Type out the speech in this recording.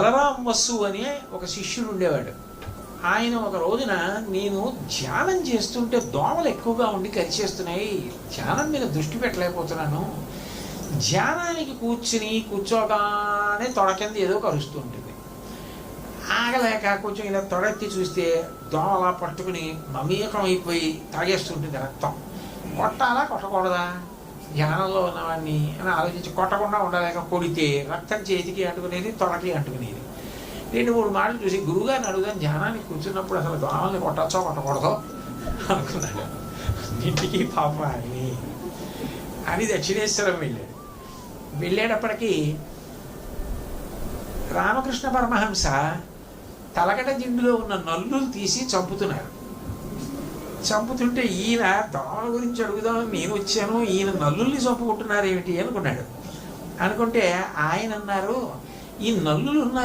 బలరాం వసు అని ఒక శిష్యుడు ఉండేవాడు. ఆయన ఒక రోజున, నేను ధ్యానం చేస్తుంటే దోమలు ఎక్కువగా ఉండి కరిచేస్తున్నాయి, ధ్యానం మీద దృష్టి పెట్టలేకపోతున్నాను, ధ్యానానికి కూర్చోగానే తొడ కింద ఏదో కరుస్తూ ఉంటుంది, ఆగలేక కొంచెం ఇలా తొడెత్తి చూస్తే దోమలా పట్టుకుని మమేకం అయిపోయి తాగేస్తుంటుంది రక్తం. కొట్టాలా కొట్టకూడదా ధ్యానంలో ఉన్నవాడిని అని ఆలోచించి కొట్టకుండా ఉండలేక కొడితే రక్తం చేతికి అంటుకునేది, తొడకి అంటుకునేది. 2-3 మాటలు చూసి గురువుగారిని అడుగుదాం, ధ్యానానికి కూర్చున్నప్పుడు అసలు దోమల్ని కొట్టచ్చో కొట్టకూడదో అనుకున్నాడు. ఇంటికి పాప అని దక్షిణేశ్వరం వెళ్ళేటప్పటికీ రామకృష్ణ పరమహంస తలకట దిండులో ఉన్న నల్లులు తీసి చంపుతుంటే ఈయన దోమల గురించి అడుగుదామని నేను వచ్చాను, ఈయన నల్లుల్ని చంపుకుంటున్నారు ఏమిటి అనుకున్నాడు. అనుకుంటే ఆయన అన్నారు, ఈ నల్లులు ఉన్నాయి